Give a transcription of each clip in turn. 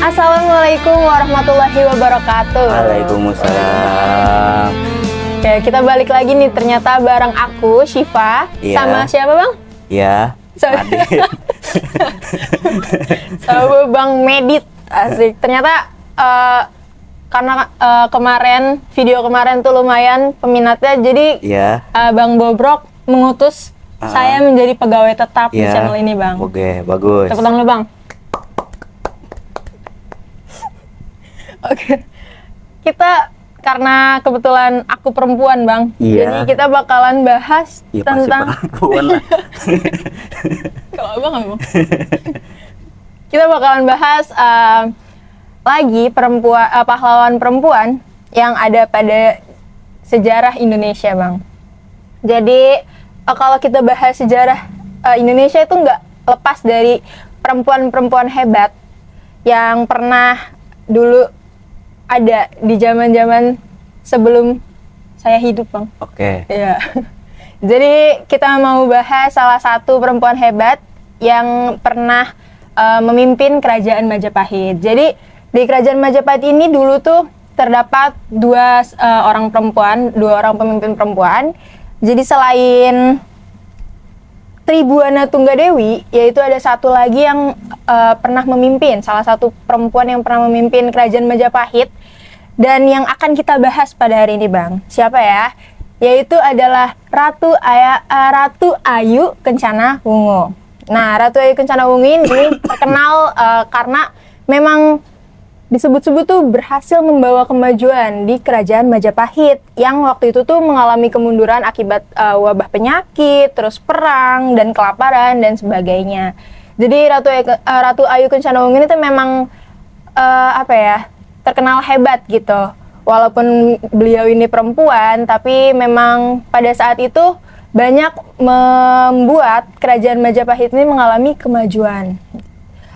Assalamualaikum warahmatullahi wabarakatuh. Waalaikumsalam. Ya, kita balik lagi nih, ternyata bareng aku, Syifa, sama siapa bang? Ya, Adit. Sama Bang Medit, asik. Ternyata karena video kemarin tuh lumayan peminatnya, jadi Bang Bobrok mengutus saya menjadi pegawai tetap di channel ini, Bang. Oke, bagus. Tepuk tangan dulu, Bang. Oke. Kita karena kebetulan aku perempuan, Bang. Jadi kita bakalan bahas tentang perempuan lah. Kalau Abang apa, Bang? Kita bakalan bahas lagi pahlawan perempuan yang ada pada sejarah Indonesia, Bang. Jadi kalau kita bahas sejarah Indonesia itu nggak lepas dari perempuan-perempuan hebat yang pernah dulu ada di zaman-zaman sebelum saya hidup, Bang. Oke. Iya. Jadi kita mau bahas salah satu perempuan hebat yang pernah memimpin kerajaan Majapahit. Jadi di kerajaan Majapahit ini dulu tuh terdapat dua orang pemimpin perempuan. Jadi selain Tribuana Tunggadewi, yaitu ada satu lagi yang pernah memimpin, salah satu perempuan yang pernah memimpin kerajaan Majapahit, dan yang akan kita bahas pada hari ini, Bang. Siapa ya? Yaitu adalah Ratu Ayu Kencana Wungu. Nah, Ratu Ayu Kencana Wungu ini terkenal karena memang disebut-sebut tuh berhasil membawa kemajuan di kerajaan Majapahit yang waktu itu tuh mengalami kemunduran akibat wabah penyakit, terus perang dan kelaparan dan sebagainya. Jadi Ratu Ayu Kencana Wungu ini tuh memang terkenal hebat gitu. Walaupun beliau ini perempuan, tapi memang pada saat itu banyak membuat kerajaan Majapahit ini mengalami kemajuan.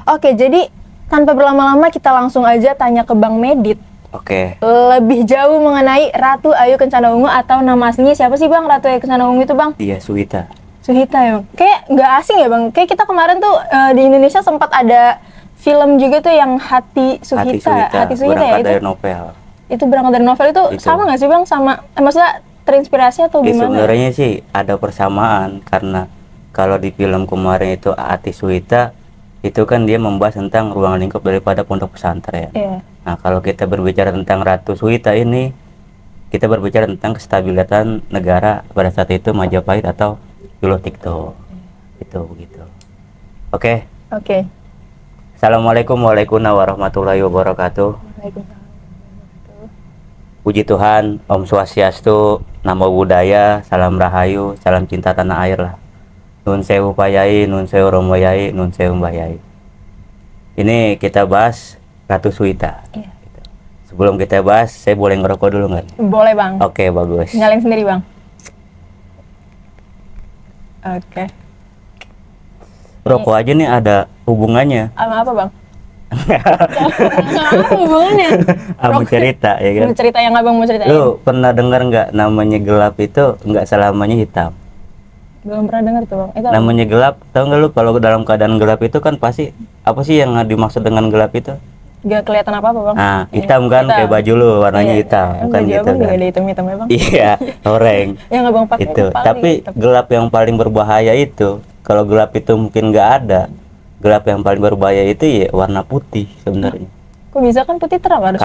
Oke, jadi tanpa berlama-lama kita langsung aja tanya ke Bang Medit. Oke. Lebih jauh mengenai Ratu Ayu Kencana Wungu, atau nama aslinya siapa sih, Bang? Ratu Ayu Kencana Wungu itu, Bang? Iya, Suhita. Suhita ya, Bang. Kayak nggak asing ya, Bang? Kayak kita kemarin tuh di Indonesia sempat ada film juga tuh yang Hati Suhita ya itu. Dari novel. Itu berangkat dari novel itu. Sama nggak sih, Bang? Sama, maksudnya terinspirasi atau gimana? Sebenarnya sih ada persamaan, karena kalau di film kemarin itu Hati Suhita itu kan dia membahas tentang ruang lingkup daripada pondok pesantren. Nah, kalau kita berbicara tentang Ratu Suhita ini, kita berbicara tentang kestabilan negara pada saat itu Majapahit atau Yulokito. Itu begitu. Oke. Assalamualaikum warahmatullahi wabarakatuh. Puji Tuhan, Om Swastiastu, Namo Buddhaya, Salam Rahayu, Salam Cinta Tanah Air lah. Nun sewu payai, nun sewu romo yai, nun sewu mbayai. Ini kita bahas Ratu Suhita. Iya. Sebelum kita bahas, saya boleh ngerokok dulu nggak? Boleh, Bang. Oke, bagus. Nyalain sendiri, Bang. Oke. Rokok aja nih ada hubungannya. Sama apa, Bang? Apa hubungannya? Abang cerita, ya kan? Cerita yang Abang mau ceritain. Lu pernah dengar nggak namanya gelap itu nggak selamanya hitam? Belum pernah dengar tuh, Bang. Itu namanya apa? Gelap, tau nggak lu kalau dalam keadaan gelap itu kan pasti apa sih yang dimaksud dengan gelap itu? Gak kelihatan apa-apa, Bang. Nah, hitam kan, kayak baju lu warnanya hitam, kan gitu kan? Ada hitam-hitamnya, Bang. Iya, oranye. Yang Abang pakai itu. Tapi hitam. Gelap yang paling berbahaya itu, kalau gelap itu mungkin nggak ada, gelap yang paling berbahaya itu ya warna putih sebenarnya. Kok bisa, kan putih terang harus?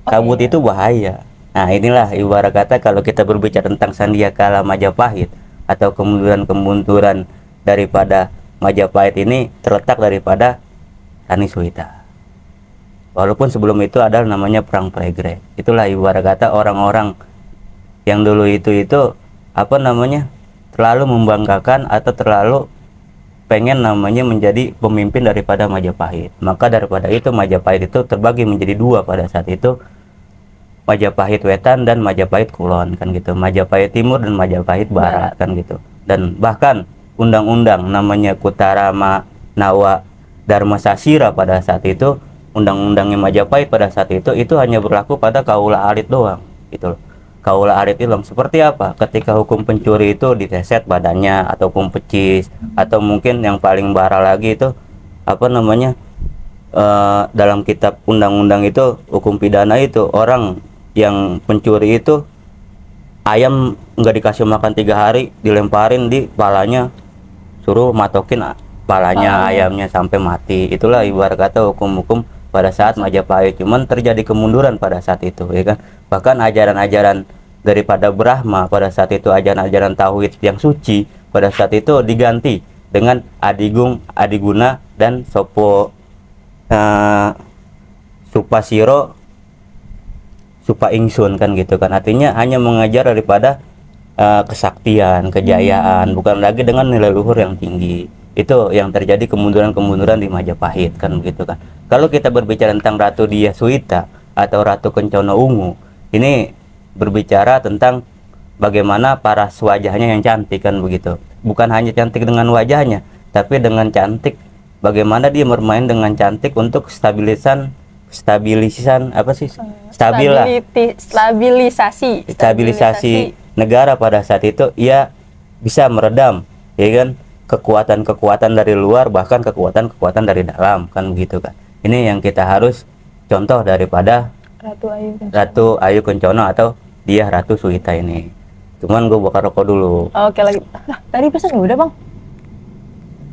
Kabut itu bahaya. Nah, inilah ibarat kata kalau kita berbicara tentang Sandiakala Majapahit atau kemunduran daripada Majapahit ini terletak daripada Rani Suhita. Walaupun sebelum itu adalah namanya Perang Plegrek. Itulah ibarat kata orang-orang yang dulu itu terlalu membanggakan atau terlalu pengen namanya menjadi pemimpin daripada Majapahit. Maka daripada itu Majapahit itu terbagi menjadi dua pada saat itu, Majapahit Wetan dan Majapahit Kulon, kan gitu. Majapahit Timur dan Majapahit Barat, kan gitu. Dan bahkan undang-undang namanya Kutarama Nawa Dharma Sasira pada saat itu, undang-undangnya Majapahit pada saat itu hanya berlaku pada kaula alit doang, gitu loh. Kaula arit ilm seperti apa? Ketika hukum pencuri itu diteset badannya ataupun pecis, atau mungkin yang paling parah lagi itu dalam kitab undang-undang itu, hukum pidana itu, orang yang pencuri itu ayam nggak dikasih makan 3 hari, dilemparin di palanya, suruh matokin palanya ayamnya sampai mati. Itulah ibarat kata hukum-hukum pada saat Majapahit. Cuman terjadi kemunduran pada saat itu, ya kan. Bahkan ajaran-ajaran daripada Brahma pada saat itu, ajaran-ajaran tauhid yang suci pada saat itu diganti dengan Adigung, Adiguna, dan Sopo Supasiro, Supa Ingsun, kan gitu kan. Artinya hanya mengajar daripada kesaktian, kejayaan, bukan lagi dengan nilai luhur yang tinggi. Itu yang terjadi kemunduran-kemunduran di Majapahit, kan begitu kan. Kalau kita berbicara tentang Ratu Diah Suwita atau Ratu Kencana Ungu, ini berbicara tentang bagaimana paras wajahnya yang cantik, kan begitu. Bukan hanya cantik dengan wajahnya, tapi dengan cantik bagaimana dia bermain dengan cantik untuk stabilisan apa sih, stabilisasi negara pada saat itu. Ia bisa meredam, ya kan, kekuatan-kekuatan dari luar, bahkan kekuatan-kekuatan dari dalam, kan begitu kan. Ini yang kita harus contoh daripada Ratu Ayu Kencana atau Diah Ratu Suwita ini. Cuman gue bakar rokok dulu. Oke, lagi. Nah, tadi pesan udah bang,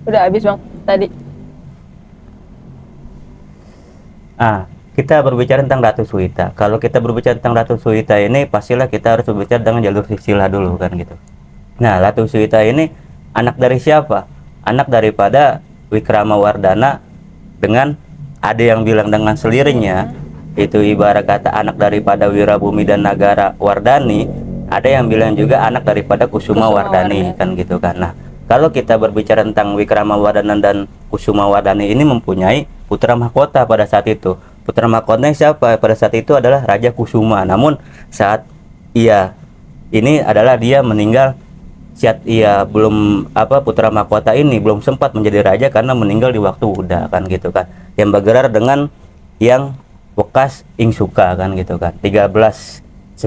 udah habis bang tadi. Kita berbicara tentang Ratu Suwita. Kalau kita berbicara tentang Ratu Suwita ini, pastilah kita harus berbicara dengan jalur silsilah dulu, kan gitu. Nah, Ratu Suwita ini anak dari siapa? Anak daripada Wikramawardhana dengan, ada yang bilang dengan selirnya, itu ibarat kata anak daripada Wirabumi dan Nagara Wardani. Ada yang bilang juga anak daripada Kusumawardhani, kan gitu kan. Nah, kalau kita berbicara tentang Wikramawardhana dan Kusumawardhani ini mempunyai putra mahkota pada saat itu. Putra mahkotanya siapa? Pada saat itu adalah Raja Kusuma. Namun saat ini adalah dia meninggal, saat ia belum putra mahkota ini belum sempat menjadi raja karena meninggal di waktu muda, kan gitu kan. Yang bergerak dengan yang bekas Ingsuka, kan gitu kan. 1399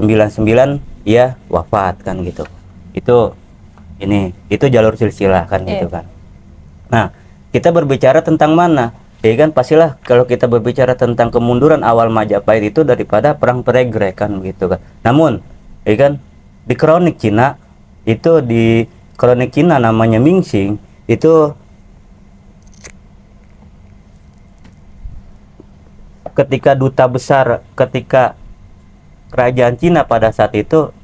ia wafat, kan gitu. Itu jalur silsilah, kan gitu kan. Nah, kita berbicara tentang mana? Ya kan, pastilah kalau kita berbicara tentang kemunduran awal Majapahit itu daripada perang Peregrek, kan gitu kan. Namun, ya kan, di kronik Cina itu, di kronik Cina namanya Mingxing itu, ketika kerajaan Cina pada saat itu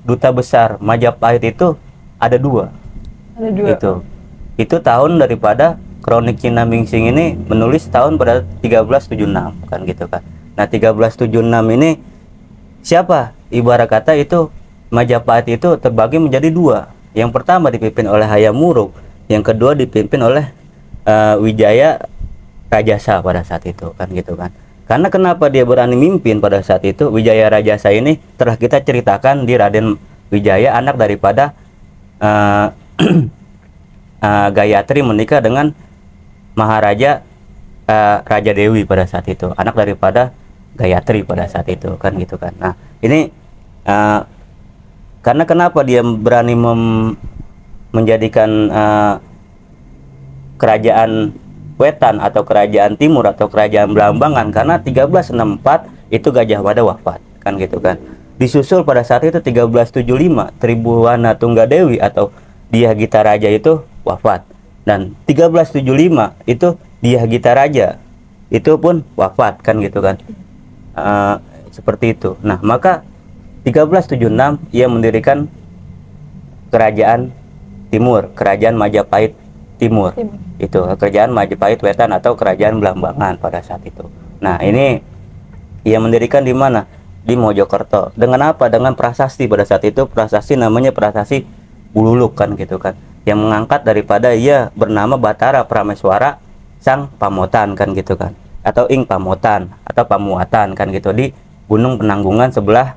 duta besar Majapahit itu ada dua. Itu tahun daripada kronik Cina Mingxing ini menulis tahun pada 1376, kan gitu kan. Nah, 1376 ini siapa? Ibarat kata itu Majapahit itu terbagi menjadi dua. Yang pertama dipimpin oleh Hayam Wuruk, yang kedua dipimpin oleh Wijaya Rajasa pada saat itu, kan gitu kan. Karena kenapa dia berani mimpin pada saat itu? Wijaya Rajasa ini telah kita ceritakan di Raden Wijaya, anak daripada Gayatri menikah dengan Maharaja Raja Dewi pada saat itu, anak daripada Gayatri pada saat itu, kan gitu kan. Nah, ini karena kenapa dia berani menjadikan kerajaan Wetan atau kerajaan Timur atau kerajaan Belambangan, karena 1364 itu Gajah Mada wafat, kan gitu kan. Disusul pada saat itu 1375 Tribhuwana Tunggadewi atau Diah Gita Raja itu wafat, dan 1375 itu Diah Gita Raja itu pun wafat, kan gitu kan. Seperti itu. Nah, maka 1376 ia mendirikan kerajaan Timur, kerajaan Majapahit Timur. Itu kerajaan Majapahit Wetan atau kerajaan Belambangan pada saat itu. Nah, ini ia mendirikan di mana? Di Mojokerto. Dengan apa? Dengan prasasti pada saat itu. Prasasti namanya Prasasti Bululuk, kan gitu kan, yang mengangkat daripada ia bernama Batara Prameswara Sang Pamotan, kan gitu kan, atau Ing Pamotan atau Pamuatan, kan gitu, di Gunung Penanggungan sebelah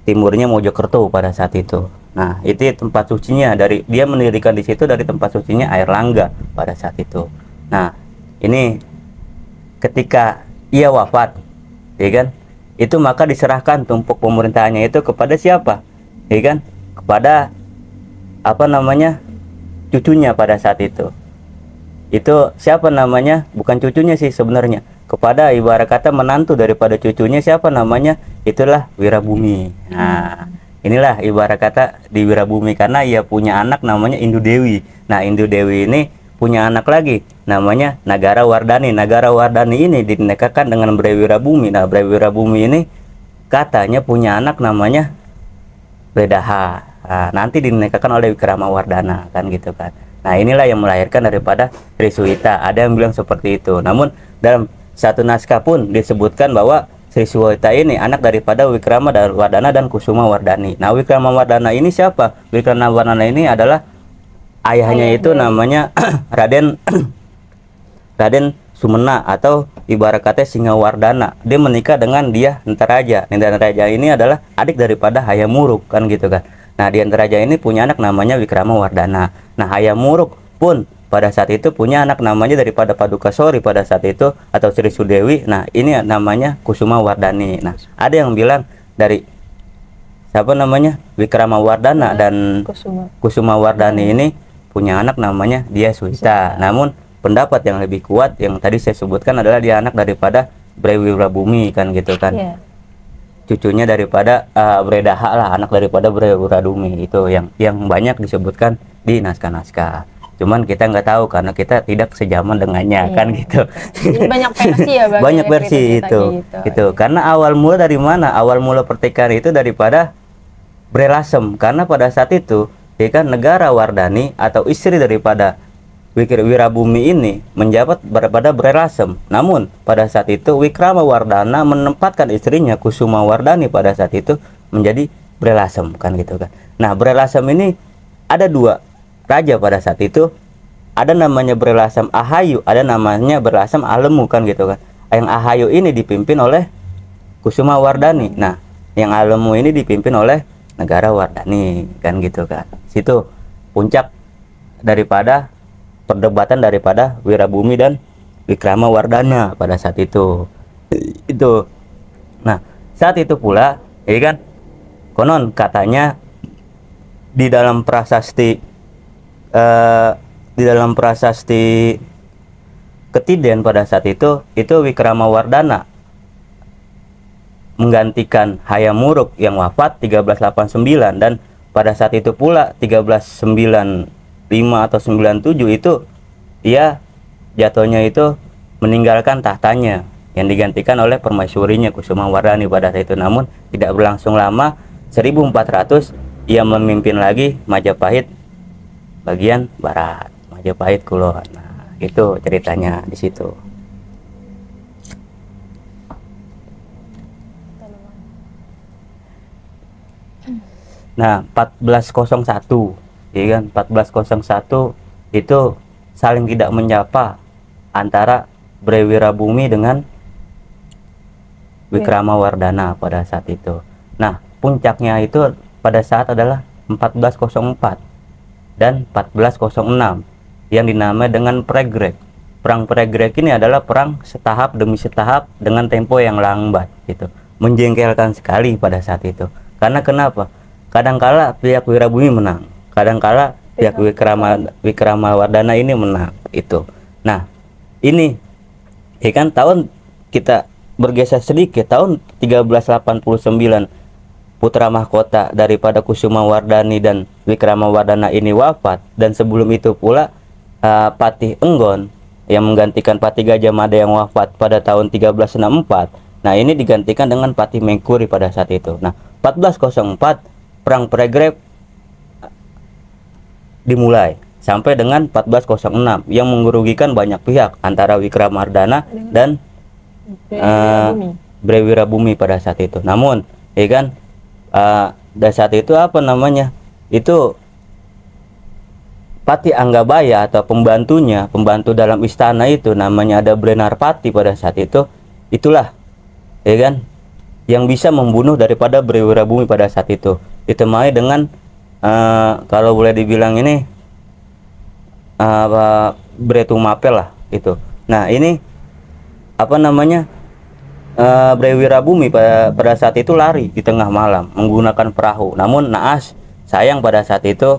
timurnya Mojokerto pada saat itu. Nah, itu tempat sucinya, dari dia mendirikan di situ, dari tempat sucinya Air Langga pada saat itu. Nah, ini ketika ia wafat, ya kan, itu maka diserahkan tumpuk pemerintahannya itu kepada siapa? Ya kan, kepada cucunya pada saat itu, itu siapa namanya, bukan cucunya sih sebenarnya, kepada ibarat kata menantu daripada cucunya siapa namanya, itulah Wirabumi. Nah inilah ibarat kata di Wirabumi karena ia punya anak namanya Indu Dewi. Nah Indu Dewi ini punya anak lagi namanya Nagara Wardani. Nagara Wardani ini dinikahkan dengan Bray Wirabumi. Nah Bray Wirabumi ini katanya punya anak namanya Bredaha. Nah, nanti dinikahkan oleh Wikrama Wardana kan gitu kan. Nah inilah yang melahirkan daripada Sri Suwita. Ada yang bilang seperti itu. Namun dalam satu naskah pun disebutkan bahwa Sri Suwita ini anak daripada Wikrama Wardana dan Kusuma Wardani. Nah Wikrama Wardana ini siapa? Wikrama Wardana ini adalah ayahnya itu namanya Raden Raden Sumena atau ibarat kata Singawardana. Dia menikah dengan Dia Nantaraja. Nantaraja ini adalah adik daripada Hayam Wuruk kan gitu kan. Nah Dia Nantaraja ini punya anak namanya Wikrama Wardana. Nah Hayam Wuruk pun pada saat itu punya anak namanya daripada Paduka Sori pada saat itu atau Sri Sudewi. Nah ini namanya Kusuma Wardani. Nah ada yang bilang dari siapa namanya Wikrama Wardana dan Kusuma Wardani ini punya anak namanya Dia Suwita. Namun pendapat yang lebih kuat yang tadi saya sebutkan adalah dia anak daripada Bray Wirabumi kan gitu kan. Cucunya daripada Bredaha lah, anak daripada Bray Wirabumi. Itu yang banyak disebutkan di naskah-naskah. Cuman kita nggak tahu karena kita tidak sejaman dengannya kan gitu. Jadi banyak versi ya Bang. Banyak versi itu. Gitu. Karena awal mula dari mana? Awal mula pertikaian itu daripada Bray Lasem. Karena pada saat itu ya kan Negara Wardani atau istri daripada Wirabumi ini menjabat pada Bray Lasem. Namun pada saat itu Wikrama Wardana menempatkan istrinya Kusuma Wardani pada saat itu menjadi Bray Lasem kan gitu kan. Nah Bray Lasem ini ada dua raja pada saat itu. Ada namanya Bray Lasem Ahayu, ada namanya Bray Lasem Alemu kan gitu kan. Yang Ahayu ini dipimpin oleh Kusuma Wardani. Nah yang Alemu ini dipimpin oleh Negara Wardani kan gitu kan. Situ puncak daripada perdebatan daripada Wirabumi dan Wikrama Wardana pada saat itu. Nah saat itu pula ya kan konon katanya di dalam prasasti Ketiden pada saat itu Wikrama Wardana menggantikan Hayam Wuruk yang wafat 1389 dan pada saat itu pula 1395 atau 97 itu ia jatuhnya itu meninggalkan tahtanya yang digantikan oleh permaisurinya Kusuma Wardani pada saat itu. Namun tidak berlangsung lama, 1400 ia memimpin lagi Majapahit bagian barat, Majapahit Kulon. Nah, itu ceritanya di situ. Nah, 1401 ya kan, 1401 itu saling tidak menyapa antara Bray Wirabumi dengan Wikrama Wardana pada saat itu. Nah, puncaknya itu pada saat adalah 1404 dan 1406 yang dinamai dengan Pregrek. Perang Pregrek ini adalah perang setahap demi setahap dengan tempo yang lambat gitu. Menjengkelkan sekali pada saat itu. Karena kenapa? Kadangkala pihak Wirabumi menang, kadangkala pihak Wikrama Wardana ini menang itu. Nah, ini ya kan tahun kita bergeser sedikit, tahun 1389 putra mahkota daripada Kusuma Wardani dan Wikrama Wardana ini wafat, dan sebelum itu pula Patih Enggon yang menggantikan Patih Gajah Mada yang wafat pada tahun 1364. Nah, ini digantikan dengan Patih Mengkuri pada saat itu. Nah, 1404 perang Pregrek dimulai sampai dengan 1406 yang merugikan banyak pihak antara Wikrama Wardana dan Bray Wirabumi pada saat itu. Namun ya kan pada saat itu apa namanya itu Patih Anggabaya atau pembantu dalam istana itu namanya ada Brenarpati pada saat itu, itulah ya kan yang bisa membunuh daripada Bray Wirabumi pada saat itu, ditemani dengan kalau boleh dibilang ini Bray Tumapel lah itu. Nah, ini apa namanya Bray Wirabumi pada saat itu lari di tengah malam menggunakan perahu. Namun naas sayang pada saat itu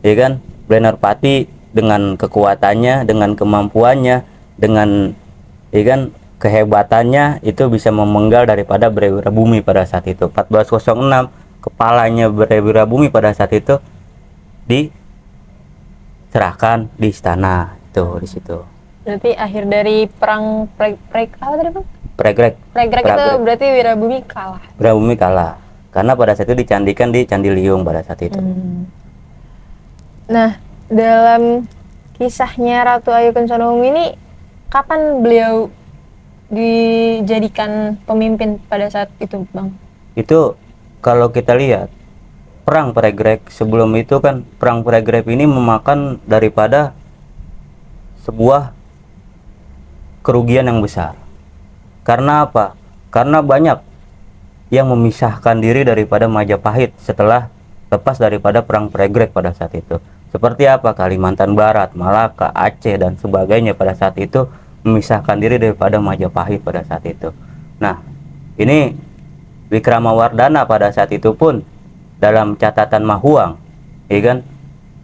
ya kan Brenarpati dengan kekuatannya, dengan kemampuannya, dengan ya kan kehebatannya itu bisa memenggal daripada Bumi pada saat itu. 1406 kepalanya Bumi pada saat itu diserahkan di istana itu di situ. Berarti akhir dari perang apa tadi Bang? Pregrek Itu berarti Wirabumi kalah. Wirabumi kalah karena pada saat itu dicandikan di Candi Liung pada saat itu. Nah, dalam kisahnya Ratu Ayu Kensonomi ini kapan beliau dijadikan pemimpin pada saat itu, Bang? Itu kalau kita lihat perang Pregrek sebelum itu kan, perang Pregrek ini memakan daripada sebuah kerugian yang besar. Karena apa? Karena banyak yang memisahkan diri daripada Majapahit setelah lepas daripada perang Pregrek pada saat itu. Seperti apa? Kalimantan Barat, Malaka, Aceh dan sebagainya pada saat itu memisahkan diri daripada Majapahit pada saat itu. Nah, ini Wikramawardhana pada saat itu pun dalam catatan Mahuang, ya kan,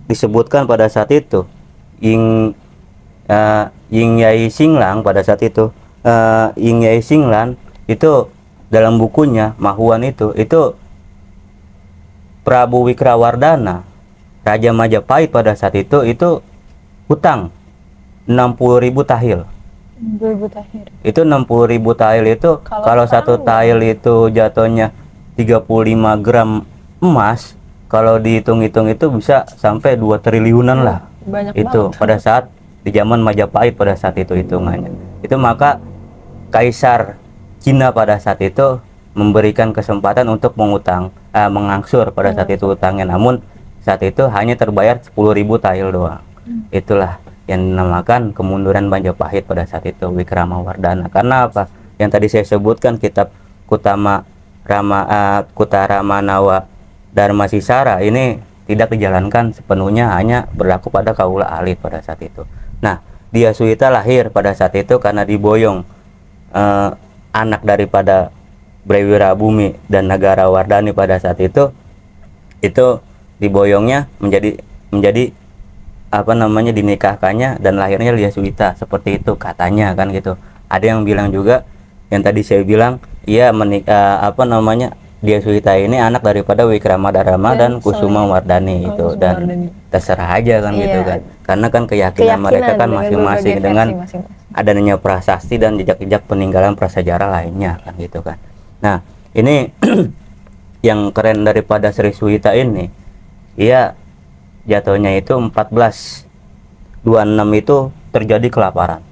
disebutkan pada saat itu Ying Yai Singlang pada saat itu Ying Yai Singlan itu dalam bukunya Mahuan itu Prabu Wikramawardhana Raja Majapahit pada saat itu hutang 60.000 tahil. 2000 tahil. Itu 60.000 tahil itu kalau satu tahil itu jatuhnya 35 gram emas, kalau dihitung-hitung itu bisa sampai 2 triliunan lah. Banyak itu banget. Pada saat di zaman Majapahit pada saat itu hitungannya. Itu maka Kaisar Cina pada saat itu memberikan kesempatan untuk mengangsur pada saat itu utangnya, namun saat itu hanya terbayar 10.000 tahil doang. Itulah yang dinamakan kemunduran Majapahit pada saat itu, Wikramawardhana. Karena apa? Yang tadi saya sebutkan kitab Kutaramanawa Dharma Sisara ini tidak dijalankan sepenuhnya, hanya berlaku pada kaula alit pada saat itu. Nah, Dyasuwita lahir pada saat itu karena diboyong anak daripada Wirabumi dan Nagarawardhani pada saat itu diboyongnya menjadi apa namanya, dinikahkannya dan lahirnya Dyasuwita, seperti itu katanya kan gitu. Ada yang bilang juga yang tadi saya bilang, iya Dyasuwita ini anak daripada Wikramadharma dan Kusumawardhani itu, dan terserah aja kan gitu kan, karena kan keyakinan mereka kan masing-masing dengan adanya prasasti dan jejak-jejak peninggalan prasejarah lainnya kan gitu kan. Nah, ini yang keren daripada Sri Suwita ini, iya jatuhnya itu 1426 itu terjadi kelaparan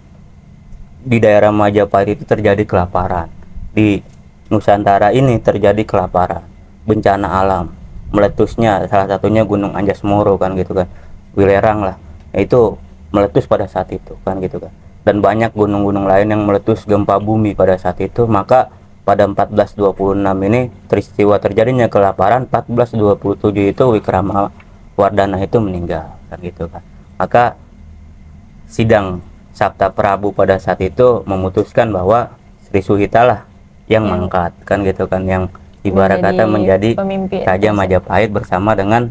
di daerah Majapahit, itu terjadi kelaparan di Nusantara ini, terjadi kelaparan, bencana alam, meletusnya salah satunya Gunung Anjas-Moro kan gitu kan, Wilerang lah, itu meletus pada saat itu kan gitu kan, dan banyak gunung-gunung lain yang meletus gempa bumi pada saat itu. Maka pada 1426 ini peristiwa terjadinya kelaparan. 1427 itu Wikramawardhana itu meninggal kan gitu kan. Maka sidang Sabta Prabu pada saat itu memutuskan bahwa Sri Suhita lah yang mangkat kan gitu kan, yang ibarat kata menjadi Raja Majapahit bersama dengan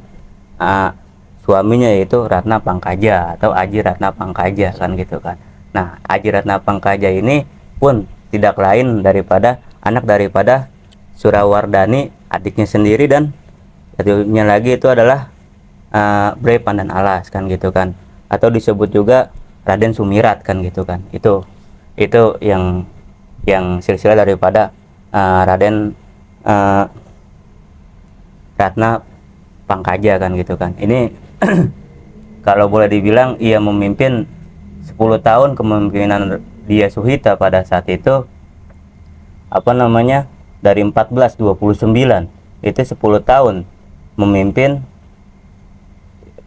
suaminya yaitu Ratna Pangkaja atau Aji Ratna Pangkaja kan gitu kan. Nah, Aji Ratna Pangkaja ini pun tidak lain daripada anak daripada Surawardhani, adiknya sendiri, dan satunya lagi itu adalah Bre Pandan Alas kan gitu kan, atau disebut juga Raden Sumirat kan gitu kan. Itu yang silsilah daripada Raden Ratna Pangkaja kan gitu kan. Ini kalau boleh dibilang ia memimpin 10 tahun kepemimpinan Dyasuwita pada saat itu, dari 1429 itu 10 tahun memimpin.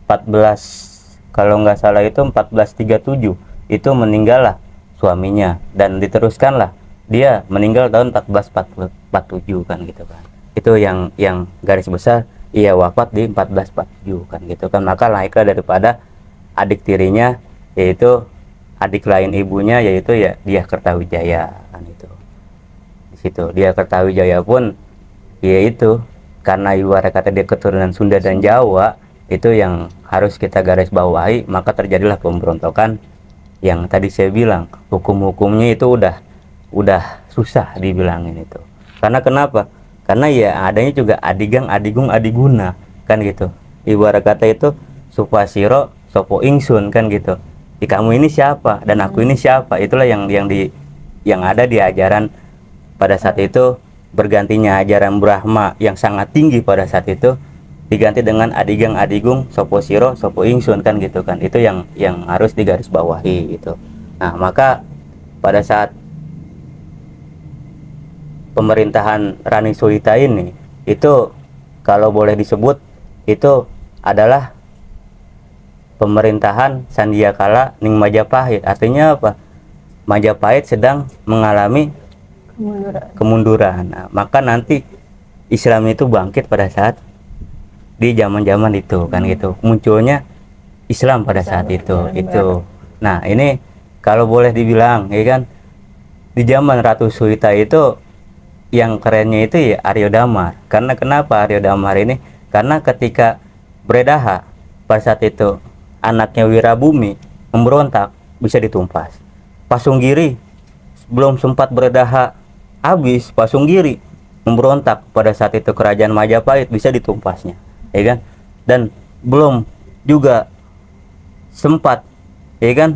14 kalau nggak salah itu 1437 itu meninggal lah suaminya, dan diteruskanlah dia meninggal tahun 1447 kan gitu kan. Itu yang garis besar ia wafat di 1447 kan gitu kan. Maka lahirlah daripada adik tirinya, yaitu adik lain ibunya, yaitu ya Dyah Kertawijaya kan itu. Di situ Dyah Kertawijaya pun yaitu karena ibarat kata dia keturunan Sunda dan Jawa, Itu yang harus kita garis bawahi. Maka terjadilah pemberontakan yang tadi saya bilang, hukum-hukumnya itu udah susah dibilangin itu. Karena kenapa? Karena ya adanya juga adigang, adigung, adiguna kan gitu. Ibarat kata itu supasiro sopo ingsun kan gitu. Kamu ini siapa dan aku ini siapa? Itulah yang ada di ajaran pada saat itu. Bergantinya ajaran Brahma yang sangat tinggi pada saat itu diganti dengan adigang, adigung, sopo siro, sopo ingsun kan gitu kan. Itu yang harus digarisbawahi gitu. Nah, maka pada saat pemerintahan Rani Suhita ini, itu kalau boleh disebut itu adalah pemerintahan Sandiakala Ning Majapahit. Artinya apa? Majapahit sedang mengalami kemunduran. Nah, maka nanti Islam itu bangkit pada saat di zaman-zaman itu kan gitu. Munculnya Islam pada saat itu. Nah, ini kalau boleh dibilang ya kan, di zaman Ratu Suhita itu yang kerennya itu ya Aryo Damar. Karena kenapa Aryo Damar ini? Karena ketika Bredaha pada saat itu anaknya Wirabumi memberontak, bisa ditumpas. Pasunggiri belum sempat Bredaha habis, Pasunggiri memberontak pada saat itu kerajaan Majapahit, bisa ditumpasnya, ya kan? Dan belum juga sempat, ya kan,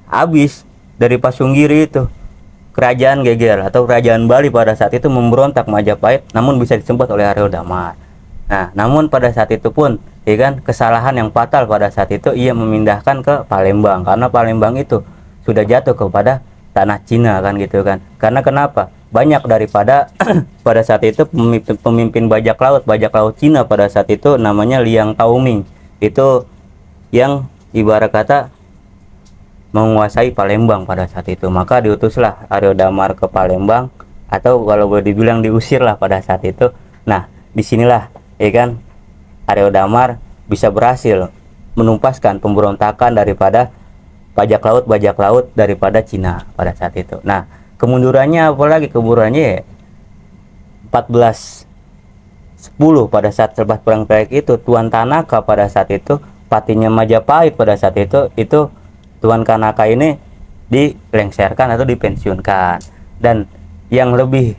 habis dari Pasunggiri itu kerajaan Geger atau kerajaan Bali pada saat itu memberontak Majapahit, namun bisa disempat oleh Aryo Damar. Nah, namun pada saat itu pun, ya kan, kesalahan yang fatal pada saat itu ia memindahkan ke Palembang, karena Palembang itu sudah jatuh kepada tanah Cina kan gitu kan. Karena kenapa? Banyak daripada pada saat itu pemimpin bajak laut Cina pada saat itu namanya Liang Taoming. Itu yang ibarat kata menguasai Palembang pada saat itu. Maka diutuslah Aryo Damar ke Palembang, atau kalau boleh dibilang diusirlah pada saat itu. Nah, disinilah ya kan Aryo Damar bisa berhasil menumpaskan pemberontakan daripada bajak laut daripada Cina pada saat itu. Nah, kemundurannya apalagi kemundurannya 1410 pada saat selepas perang Dayak itu, Tuan Tanaka pada saat itu patinya Majapahit pada saat itu Tuan Tanaka ini dilengsarkan atau dipensiunkan. Dan yang lebih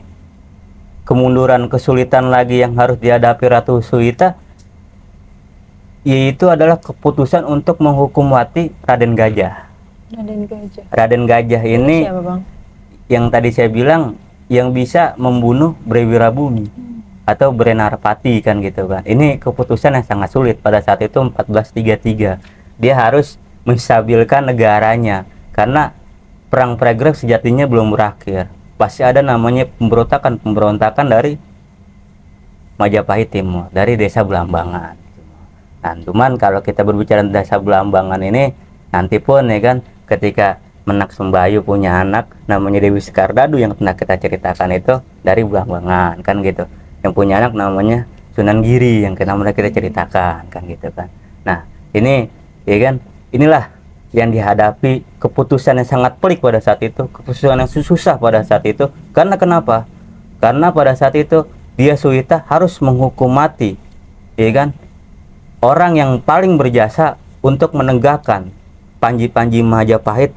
kemunduran kesulitan lagi yang harus dihadapi Ratu Suhita, yaitu adalah keputusan untuk menghukum mati Raden Gajah. Raden Gajah ini siapa, Bang? Yang tadi saya bilang yang bisa membunuh Bre Wirabumi atau Bre Narpati kan gitu kan. Ini keputusan yang sangat sulit pada saat itu 1433. Dia harus menstabilkan negaranya karena perang Pragreg sejatinya belum berakhir. Pasti ada namanya pemberontakan dari Majapahit Timur, dari desa Belambangan. Nah, cuman kalau kita berbicara desa Belambangan ini, nanti pun ya kan, ketika Menak Sembayu punya anak namanya Dewi Sekardadu yang pernah kita ceritakan itu dari Belambangan kan gitu. Yang punya anak namanya Sunan Giri yang pernah kita ceritakan kan gitu kan. Nah, ini ya kan, inilah yang dihadapi, keputusan yang sangat pelik pada saat itu, keputusan yang susah pada saat itu. Karena kenapa? Karena pada saat itu dia Suhita harus menghukum mati, ya kan, orang yang paling berjasa untuk menegakkan Panji-Panji Majapahit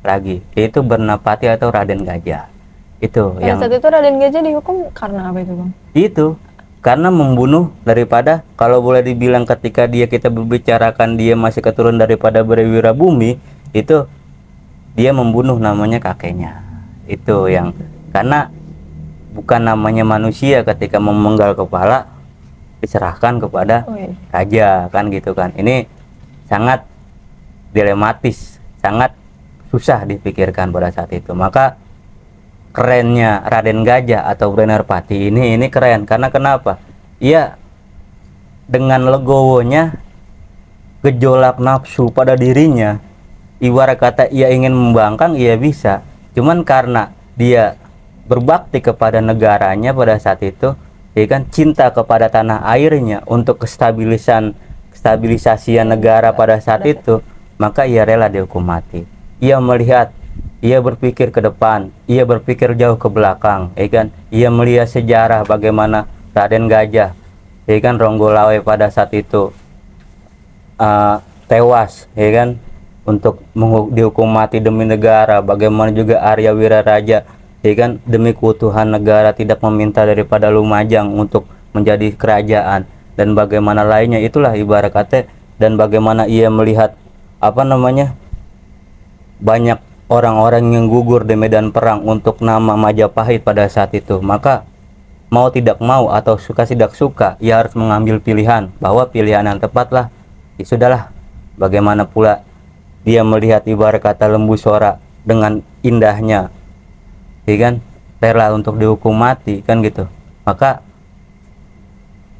lagi, yaitu Bernapati atau Raden Gajah. Itu pada saat itu Raden Gajah dihukum karena apa itu, Bang? Itu karena membunuh daripada, kalau boleh dibilang ketika kita berbicarakan dia masih keturunan daripada Bre Wirabumi, itu dia membunuh namanya kakeknya. Itu yang karena bukan namanya manusia ketika memenggal kepala diserahkan kepada raja kan gitu kan. Ini sangat dilematis, sangat susah dipikirkan pada saat itu. Maka kerennya Raden Gajah atau Bre Narpati ini keren karena kenapa? Ia dengan legowonya, gejolak nafsu pada dirinya, ibarat kata ia ingin membangkang, ia bisa. Cuman karena dia berbakti kepada negaranya pada saat itu, ya kan, cinta kepada tanah airnya untuk stabilisasian negara pada saat itu, maka ia rela dihukum mati. Ia melihat, ia berpikir ke depan, ia berpikir jauh ke belakang, ya kan? Ia melihat sejarah bagaimana Raden Gajah, ya kan, Ronggolawe pada saat itu tewas, ya kan, untuk dihukum mati demi negara. Bagaimana juga Arya Wiraraja, ya kan, demi keutuhan negara tidak meminta daripada Lumajang untuk menjadi kerajaan, dan bagaimana lainnya. Itulah ibarat kata, dan bagaimana ia melihat apa namanya, banyak orang-orang yang gugur di medan perang untuk nama Majapahit pada saat itu. Maka mau tidak mau atau suka tidak suka, ia harus mengambil pilihan, bahwa pilihan yang tepat lah, ya sudahlah. Bagaimana pula dia melihat ibarat kata Lembu Sora dengan indahnya, ya kan, rela untuk dihukum mati, kan gitu. Maka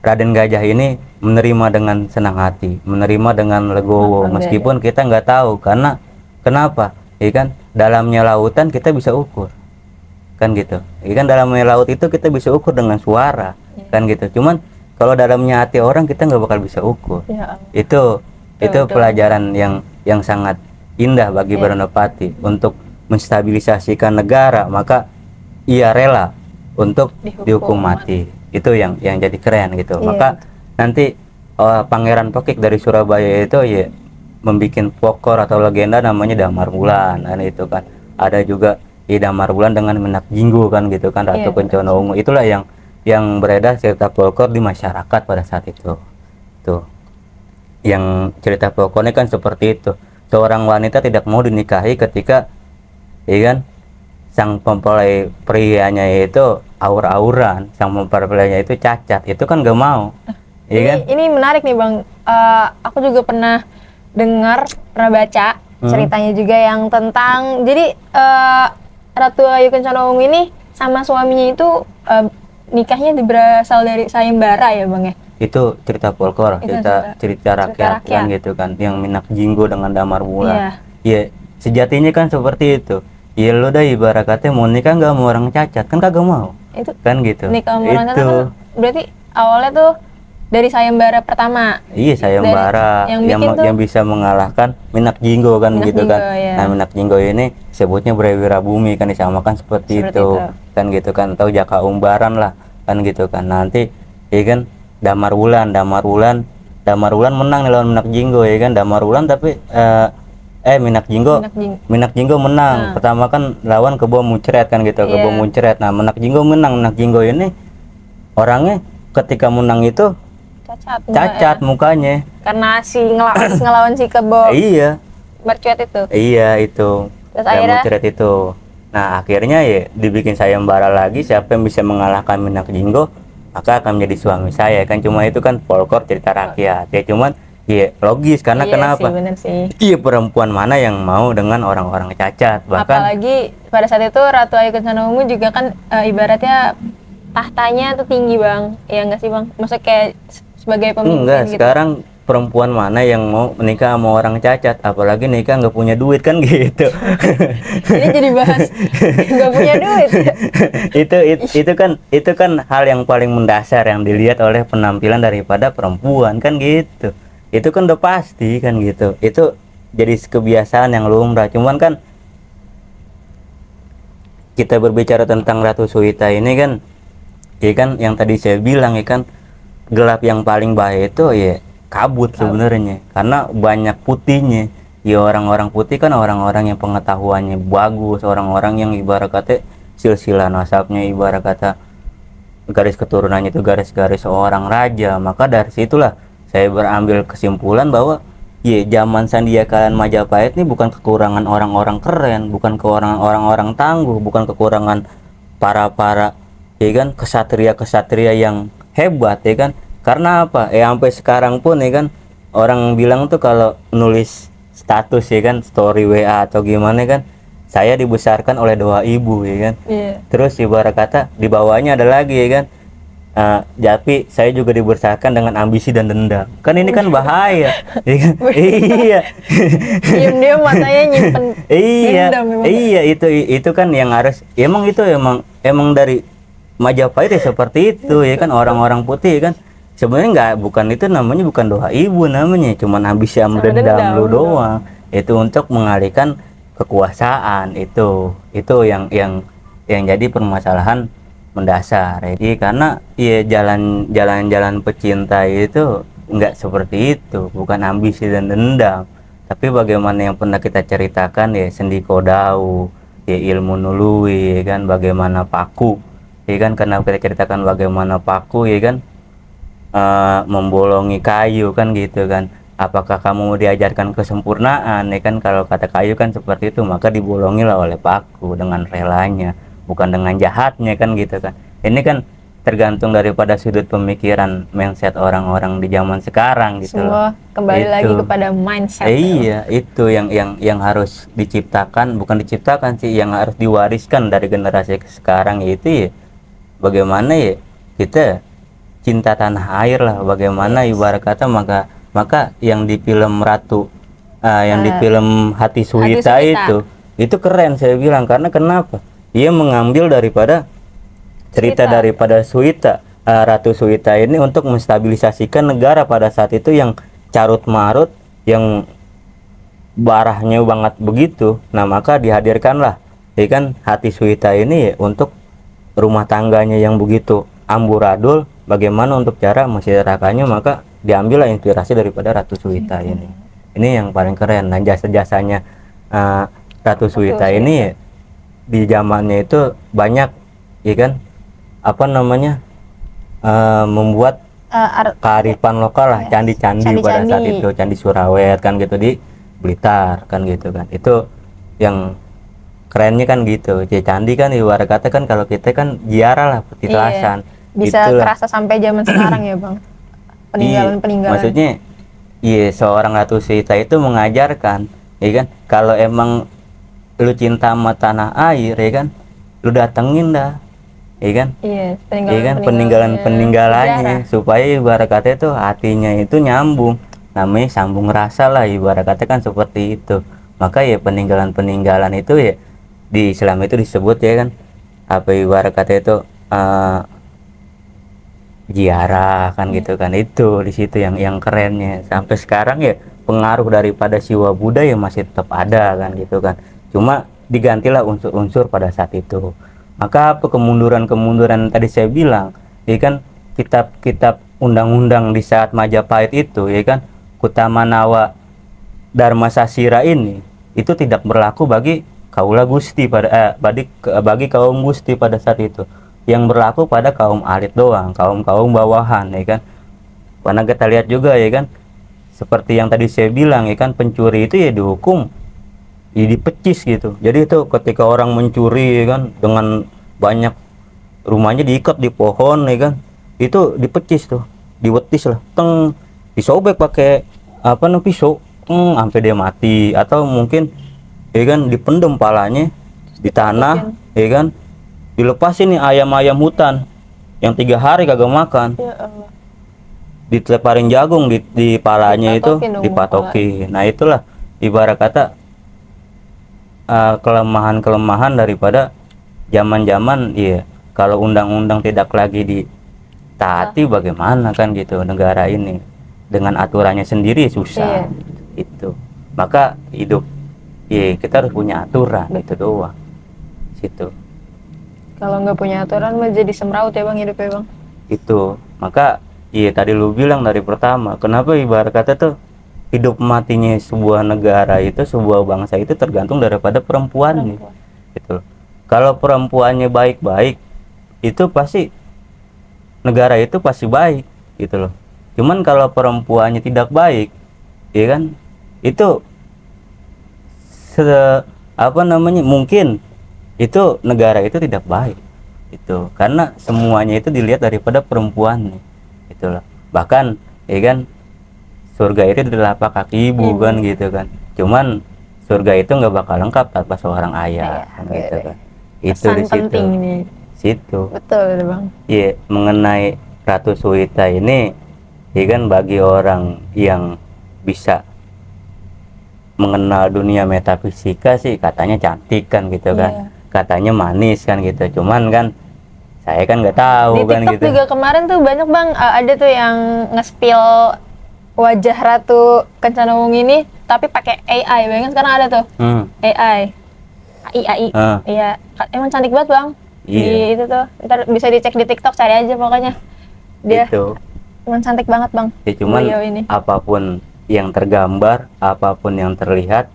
Raden Gajah ini menerima dengan senang hati, menerima dengan legowo, meskipun kita nggak tahu. Karena kenapa, ya kan, dalamnya lautan kita bisa ukur, kan gitu, ya kan, dalamnya laut itu kita bisa ukur dengan suara, kan gitu. Cuman kalau dalamnya hati orang kita nggak bakal bisa ukur. Itu pelajaran yang sangat indah bagi Baronopati untuk menstabilisasikan negara. Maka ia rela untuk dihukum mati. Itu yang jadi keren gitu. Maka nanti Pangeran Pekik dari Surabaya itu ya membuat folklor atau legenda namanya Damar Wulan, kan itu kan. Ada juga Damar Wulan dengan Menak Jinggo, kan gitu kan, Ratu Kencana Ungu. Itulah yang beredar cerita folklor di masyarakat pada saat itu. Tuh. Yang cerita folklornya kan seperti itu. Seorang wanita tidak mau dinikahi ketika, ya kan, sang mempelai prianya itu aur-auran, sang mempelai prianya itu cacat. Itu kan gak mau. Ya kan? Ini menarik nih Bang. Aku juga pernah dengar, pernah baca ceritanya juga yang tentang, jadi Ratu Ayu Kencana Ungu ini sama suaminya itu nikahnya berasal dari sayembara ya Bang ya? Itu cerita folklor, cerita rakyat kan gitu kan, yang Menak Jinggo dengan Damar Wulan. Ya sejatinya kan seperti itu. Ya lo dah ibarat katanya mau nikah nggak mau orang cacat, kan kagak mau. Itu kan gitu. Nikah sama orang cacat kan berarti awalnya tuh dari sayembara pertama. Iya, sayembara yang bisa mengalahkan Menak Jinggo, kan gitu kan. Nah, Menak Jinggo ini sebutnya Brewira Bumi, kan disamakan seperti itu. Kan gitu kan, atau Jaka Umbaran lah, kan gitu kan. Nanti ya kan Damar Wulan menang nih lawan Menak Jinggo, ya kan. Damar Wulan tapi Menak Jinggo menang. Pertama kan lawan Kebo Muncret, kan gitu, Kebo Muncret. Nah, Menak Jinggo menang. Menak Jinggo ini orangnya ketika menang itu cacat mukanya. Karena ngelawan si Kebo. Iya. Muncret itu. Iya, itu. Terus akhirnya Muncret itu. Nah, akhirnya ya dibikin sayembara lagi, siapa yang bisa mengalahkan Menak Jinggo maka akan menjadi suami saya, kan. Cuma itu kan folklor, cerita rakyat ya, cuman ya logis, karena kenapa iya perempuan mana yang mau dengan orang-orang cacat. Bahkan apalagi pada saat itu Ratu Ayu Kencana Ungu juga kan ibaratnya tahtanya tuh tinggi Bang, ya enggak sih Bang, maksudnya kayak sebagai pemimpin enggak gitu. Sekarang perempuan mana yang mau menikah sama orang cacat, apalagi nikah nggak punya duit, kan gitu. Ini jadi bahas nggak punya duit. itu kan hal yang paling mendasar yang dilihat oleh penampilan daripada perempuan, kan gitu. Itu kan udah pasti, kan gitu. Itu jadi kebiasaan yang lumrah. Cuman kan kita berbicara tentang Ratu Suhita ini kan, ya kan, yang tadi saya bilang, ya kan, gelap yang paling bahaya itu ya kabut sebenarnya, karena banyak putihnya. Ya orang-orang putih kan orang-orang yang pengetahuannya bagus, orang-orang yang ibarat kata silsilah nasabnya, ibarat kata garis keturunannya itu garis-garis seorang raja. Maka dari situlah saya berambil kesimpulan bahwa ya zaman Sandiaka Majapahit ini bukan kekurangan orang-orang keren, bukan kekurangan orang-orang tangguh, bukan kekurangan para ya kan kesatria yang hebat, ya kan. Karena apa? Sampai sekarang pun, ya kan, orang bilang tuh kalau nulis status, ya kan, story WA atau gimana, kan, saya dibesarkan oleh doa ibu, ya kan. Terus ibarat kata di bawahnya ada lagi, ya kan, tapi saya juga dibesarkan dengan ambisi dan dendam. Kan ini kan bahaya, ya kan? Iya. Diam-diam matanya nyimpen dendam. Iya, itu kan yang harus, emang dari Majapahit ya seperti itu, ya kan. Orang-orang putih, ya kan, sebenarnya namanya bukan doa ibu, namanya cuman ambisi sama dendam lu doang. Itu untuk mengalihkan kekuasaan. Itu yang jadi permasalahan mendasar. Jadi karena ya jalan pecinta itu nggak seperti itu, bukan ambisi dan dendam, tapi bagaimana yang pernah kita ceritakan ya, sendiko dau ya, ilmu nului ya kan, bagaimana paku ya kan, karena kita ceritakan bagaimana paku ya kan, membolongi kayu kan gitu kan. Apakah kamu mau diajarkan kesempurnaan ya kan, kalau kata kayu kan seperti itu, maka dibolongilah oleh paku dengan relanya, bukan dengan jahatnya kan gitu kan. Ini kan tergantung daripada sudut pemikiran mindset orang-orang di zaman sekarang gitu Semua loh. kembali lagi Itu. kepada mindset. Iya, itu yang harus diciptakan, bukan diciptakan sih, yang harus diwariskan dari generasi ke sekarang, yaitu ya bagaimana ya kita cinta tanah air lah, bagaimana ibarat kata, maka yang di film Ratu, yang di film Hati Suwita itu keren saya bilang, karena kenapa? Ia mengambil daripada cerita daripada Suwita, Ratu Suwita ini untuk menstabilisasikan negara pada saat itu yang carut marut, yang barahnya banget begitu. Nah, maka dihadirkanlah ya kan Hati Suwita ini ya, untuk rumah tangganya yang begitu amburadul, bagaimana untuk cara masyarakatnya, maka diambillah inspirasi daripada Ratu Suwita ini. Ini yang paling keren. Dan jasa-jasanya Ratu Suwita ini ya, di zamannya itu banyak ya kan, apa namanya, membuat kearifan lokal lah, candi-candi pada saat itu, Candi Surawet kan gitu di Blitar kan gitu kan. Itu yang kerennya kan gitu. Candi kan ibarat kata kan, kalau kita kan ziarah lah, petitasan. Bisa kerasa sampai zaman sekarang ya bang, peninggalan-peninggalan. Maksudnya iya, seorang Ratu Suwita itu mengajarkan ya kan, kalau emang lu cinta sama tanah air ya kan, lu datengin dah ya kan, peninggalan-peninggalannya, supaya ibarat kata itu hatinya itu nyambung, namanya sambung rasa lah ibarat kata kan, seperti itu. Maka ya peninggalan-peninggalan itu ya di Islam itu disebut ya kan, apa ibarat kata itu ziarah kan gitu kan. Itu di situ yang kerennya, sampai sekarang ya pengaruh daripada siwa Buddha ya masih tetap ada kan gitu kan, cuma digantilah unsur-unsur pada saat itu. Maka apa kemunduran-kemunduran tadi saya bilang ya kan, kitab-kitab undang-undang di saat Majapahit itu ya kan, Kutamanawa Dharma Sasira ini itu tidak berlaku bagi kaula Gusti bagi kaum Gusti pada saat itu, yang berlaku pada kaum alit doang, kaum bawahan ya kan. Karena kita lihat juga ya kan, seperti yang tadi saya bilang ya kan, pencuri itu ya dihukum, ya dipecis gitu. Jadi itu ketika orang mencuri ya kan, dengan banyak, rumahnya diikat di pohon ya kan, itu dipecis tuh, diwetis lah, teng, disobek pakai apa namanya, pisau, sampai dia mati. Atau mungkin ya kan dipendem palanya di tanah ya kan, dilepasin nih ayam-ayam hutan yang 3 hari kagak makan, diteleparin jagung di palanya, itu dipatokin. Nah itulah ibarat kata kelemahan-kelemahan daripada zaman-zaman ya. Kalau undang-undang tidak lagi ditaati, bagaimana kan gitu negara ini, dengan aturannya sendiri susah. Itu maka hidup ya kita harus punya aturan. Itu doang situ. Kalau nggak punya aturan mah jadi semraut ya bang hidupnya bang. Itu maka iya tadi lu bilang dari pertama, kenapa ibarat kata tuh hidup matinya sebuah negara itu, sebuah bangsa itu tergantung daripada perempuan nih gitu. Kalau perempuannya baik-baik, itu pasti negara itu pasti baik gitu loh. Cuman kalau perempuannya tidak baik ya kan, itu mungkin itu negara itu tidak baik itu, karena semuanya itu dilihat daripada perempuan nih itulah. Bahkan ya kan, surga itu di telapak kaki ibu kan gitu kan. Cuman surga itu nggak bakal lengkap tanpa seorang ayah kan gitu kan. Itu di situ. Betul bang. Iya, mengenai Ratu Suwita ini ya kan, bagi orang yang bisa mengenal dunia metafisika sih katanya cantik kan gitu kan, katanya manis kan gitu. Cuman kan saya kan nggak tahu di kan TikTok gitu. Juga kemarin tuh banyak bang, ada tuh yang nge-spill wajah Ratu Kencanawung ini tapi pakai AI. Bayangin sekarang ada tuh AI. Iya, emang cantik banget bang. Di itu tuh, ntar bisa dicek di TikTok, cari aja pokoknya dia. Itu Cuman cantik banget bang. Ya cuman beliau ini. apapun yang tergambar, apapun yang terlihat,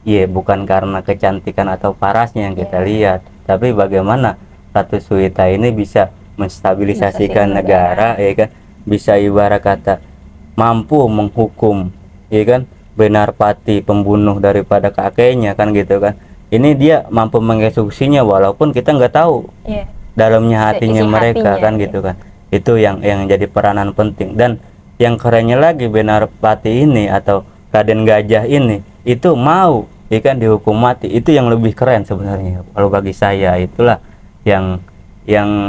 ya bukan karena kecantikan atau parasnya yang kita lihat, tapi bagaimana Ratu Suwita ini bisa menstabilisasikan negara, ya kan, bisa ibarat kata mampu menghukum, ya kan, Benarpati pembunuh daripada kakeknya kan gitu kan. Ini dia mampu mengeksekusinya walaupun kita nggak tahu dalamnya hatinya mereka kan gitu kan. Itu yang jadi peranan penting. Dan yang kerennya lagi, Benarpati ini atau Raden Gajah ini itu mau ikan dihukum mati. Itu yang lebih keren sebenarnya kalau bagi saya. Itulah yang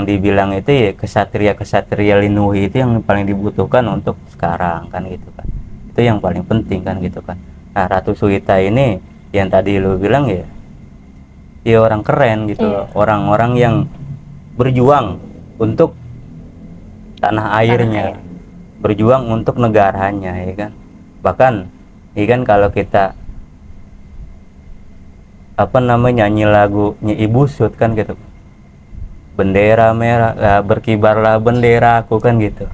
dibilang itu ya kesatria Linuhi, itu yang paling dibutuhkan untuk sekarang kan gitu kan. Itu yang paling penting kan gitu kan. Nah, Ratu Suwita ini yang tadi lu bilang ya orang keren gitu loh. Orang-orang yang berjuang untuk tanah airnya, berjuang untuk negaranya, ya kan. Bahkan ya kan kalau kita nyanyi lagunya Ibu Sud kan gitu, bendera merah, berkibarlah benderaku kan gitu,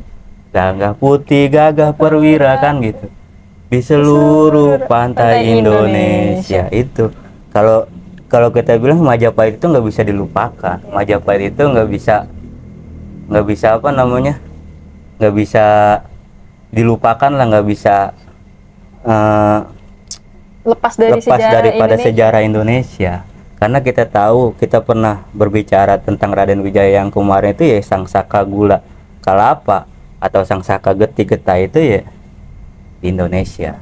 gagah putih gagah perwira kan gitu, di seluruh pantai Indonesia. Itu kalau kita bilang Majapahit itu nggak bisa dilupakan. Majapahit itu nggak bisa nggak bisa dilupakan lah, nggak bisa lepas daripada sejarah Indonesia. Karena kita tahu, kita pernah berbicara tentang Raden Wijaya yang kemarin itu ya, Sang Saka Gula Kalapa atau Sang Saka Geti Geta itu ya di Indonesia.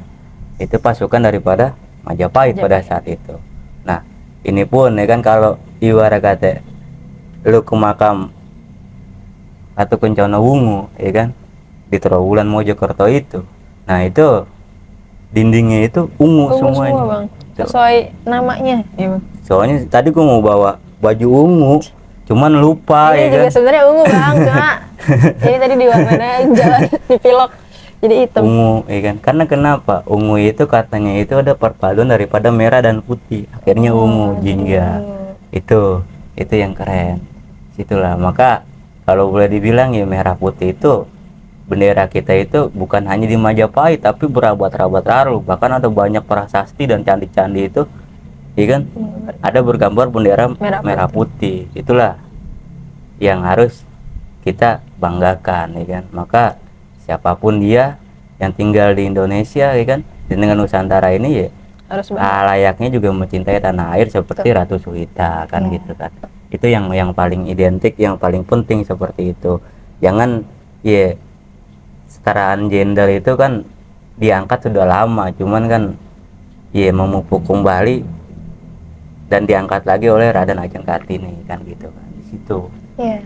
Itu pasukan daripada Majapahit pada saat itu. Nah, ini pun ya kan, kalau ibarat kata lu ke makam Ratu Kencana Wungu, ya kan, di Trowulan Mojokerto itu. Nah, itu dindingnya itu ungu semuanya. Semua, Bang. Sesuai namanya, ya, Bang. Soalnya tadi gua mau bawa baju ungu, cuman lupa. Ini ya juga kan? sebenarnya ungu, Bang, cuma ini tadi di warnanya jalan di pilok jadi hitam. Ungu, ya kan? Karena kenapa? Ungu itu katanya itu ada perpaduan daripada merah dan putih. Akhirnya ungu jingga. Itu yang keren. Situlah. Maka kalau boleh dibilang ya, merah putih itu bendera kita itu bukan hanya di Majapahit tapi berabad-abad lalu. Bahkan ada banyak prasasti dan candi-candi itu, ya kan, ada bergambar bendera merah putih. Itulah yang harus kita banggakan, ya kan. Maka siapapun dia yang tinggal di Indonesia, ya kan, dengan Nusantara ini ya harus layaknya juga mencintai tanah air seperti Ratu Suwita kan gitu kan. Itu yang paling identik, yang paling penting seperti itu. Jangan ya, setaraan gender itu kan diangkat sudah lama, cuman kan ya memupuk kembali dan diangkat lagi oleh Raden Ajeng Kartini kan gitu kan di situ. Iya.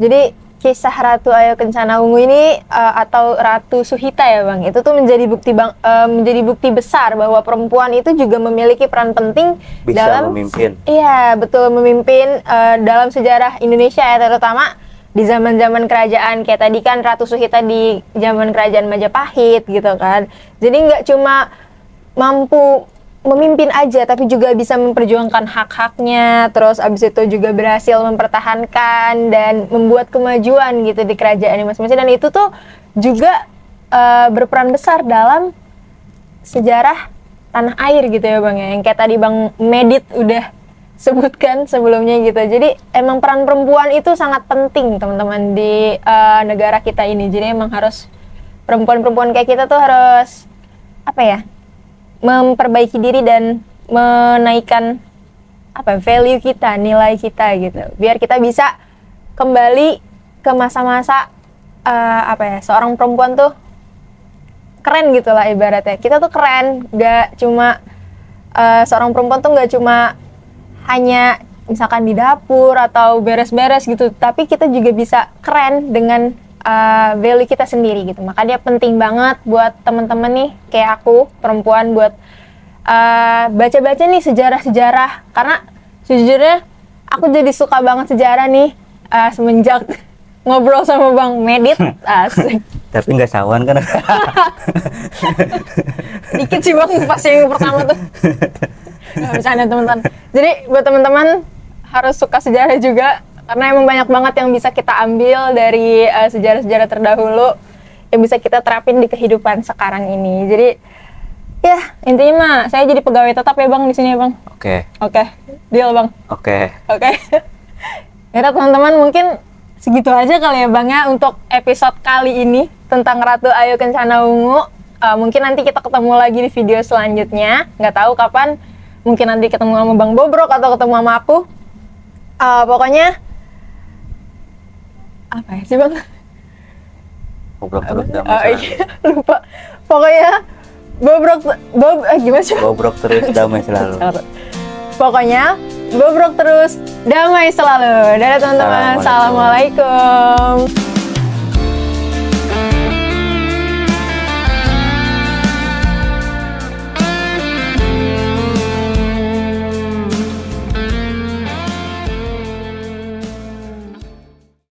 Jadi kisah Ratu Ayo Kencana Wungu ini atau Ratu Suhita ya, Bang, itu tuh menjadi bukti besar bahwa perempuan itu juga memiliki peran penting dalam memimpin. Iya, betul, memimpin dalam sejarah Indonesia ya, terutama di zaman-zaman kerajaan kayak tadi kan Ratu Suhita di zaman kerajaan Majapahit gitu kan. Jadi nggak cuma mampu memimpin aja, tapi juga bisa memperjuangkan hak-haknya, terus abis itu juga berhasil mempertahankan dan membuat kemajuan gitu di kerajaan masing-masing. Dan itu tuh juga berperan besar dalam sejarah tanah air gitu ya, Bang, ya, yang kayak tadi Bang Medit udah sebutkan sebelumnya gitu. Jadi emang peran perempuan itu sangat penting teman-teman di negara kita ini. Jadi emang harus perempuan-perempuan kayak kita tuh harus memperbaiki diri dan menaikkan value kita, nilai kita gitu, biar kita bisa kembali ke masa-masa seorang perempuan tuh keren gitu lah ibaratnya. Kita tuh keren, gak cuma seorang perempuan tuh gak cuma hanya misalkan di dapur atau beres-beres gitu, tapi kita juga bisa keren dengan value kita sendiri gitu. Makanya penting banget buat teman-teman nih kayak aku perempuan buat baca-baca nih sejarah-sejarah, karena sejujurnya aku jadi suka banget sejarah nih semenjak ngobrol sama Bang Medit. Asik. Tapi nggak sawan kan? Dikit sih Bang, pas yang pertama tuh. Nggak bisa ada teman-teman. Jadi buat teman-teman harus suka sejarah juga, karena emang banyak banget yang bisa kita ambil dari sejarah-sejarah terdahulu yang bisa kita terapin di kehidupan sekarang ini. Jadi ya intinya mah saya jadi pegawai tetap ya Bang di sini ya Bang. Oke. Oke, deal Bang. Oke. Oke. Ya teman-teman, mungkin segitu aja kali ya Bang ya untuk episode kali ini tentang Ratu Ayu Kencana Ungu. Mungkin nanti kita ketemu lagi di video selanjutnya. Nggak tahu kapan. Mungkin nanti ketemu sama Bang Bobrok atau ketemu sama aku. Pokoknya apa ya sih Bang? Bobrok terus damai selalu. Iya, lupa. Pokoknya gimana sih? Bobrok terus damai selalu. Pokoknya bobrok terus damai selalu. Dadah teman-teman. Assalamualaikum.